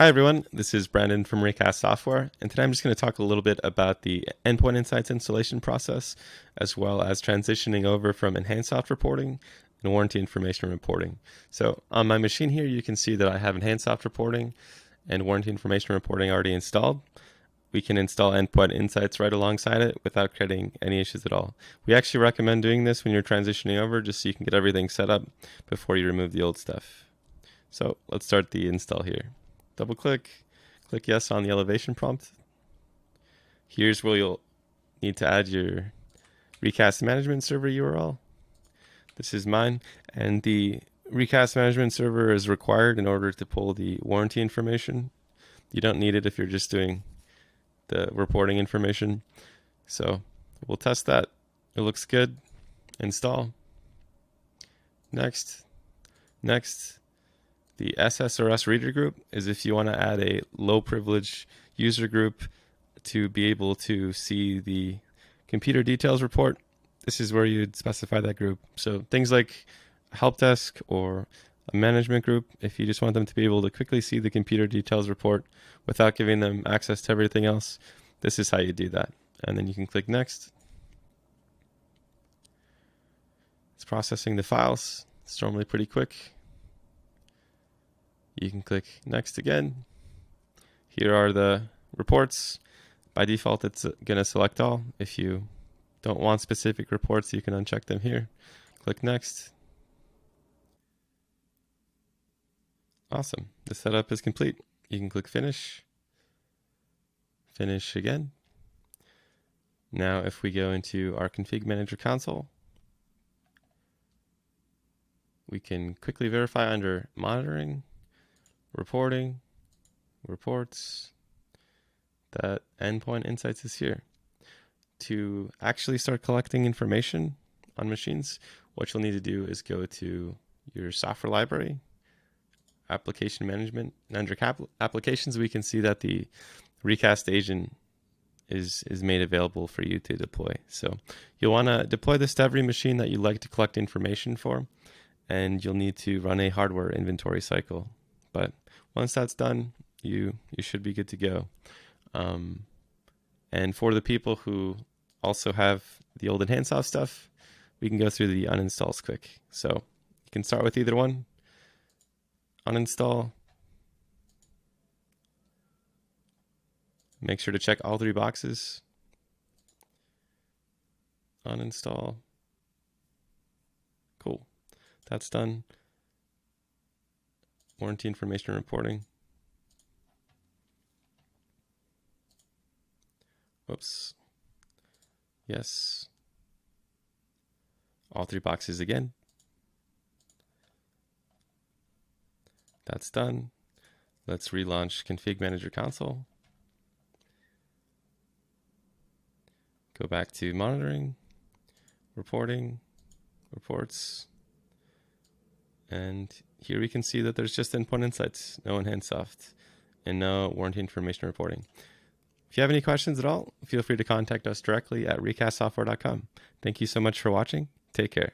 Hi everyone, this is Brandon from Recast Software, and today I'm just going to talk a little bit about the Endpoint Insights installation process, as well as transitioning over from Enhansoft reporting and warranty information reporting. So on my machine here, you can see that I have Enhansoft reporting and warranty information reporting already installed. We can install Endpoint Insights right alongside it without creating any issues at all. We actually recommend doing this when you're transitioning over, just so you can get everything set up before you remove the old stuff. So let's start the install here. Double click yes on the elevation prompt. Here's where you'll need to add your Recast management server URL. This is mine, and the Recast management server is required in order to pull the warranty information. You don't need it if you're just doing the reporting information. So we'll test that. It looks good. Install. Next. The Ssrs reader group is if you want to add a low privilege user group to be able to see the computer details report. This is where you'd specify that group. So things like help desk or a management group, if you just want them to be able to quickly see the computer details report without giving them access to everything else, this is how you do that. And then you can click next. It's processing the files. It's normally pretty quick. You can click next again. Here are the reports. By default, it's going to select all. If you don't want specific reports, you can uncheck them here. Click next. Awesome. The setup is complete. You can click finish. Finish again. Now, if we go into our Config Manager console, we can quickly verify under monitoring, reporting, reports, that Endpoint Insights is here. To actually start collecting information on machines, what you'll need to do is go to your software library, application management, and under applications, we can see that the Recast agent is made available for you to deploy. So you'll want to deploy this to every machine that you like to collect information for, and you'll need to run a hardware inventory cycle. But once that's done, you should be good to go. And for the people who also have the old Enhansoft stuff, we can go through the uninstalls quick. So you can start with either one. Uninstall. Make sure to check all three boxes. Uninstall. Cool. That's done. Warranty information reporting. Whoops. Yes. All three boxes again. That's done. Let's relaunch Config Manager console. Go back to monitoring, reporting, reports. And here we can see that there's just Endpoint Insights, no Enhansoft, and no warranty information reporting. If you have any questions at all, feel free to contact us directly at recastsoftware.com. Thank you so much for watching. Take care.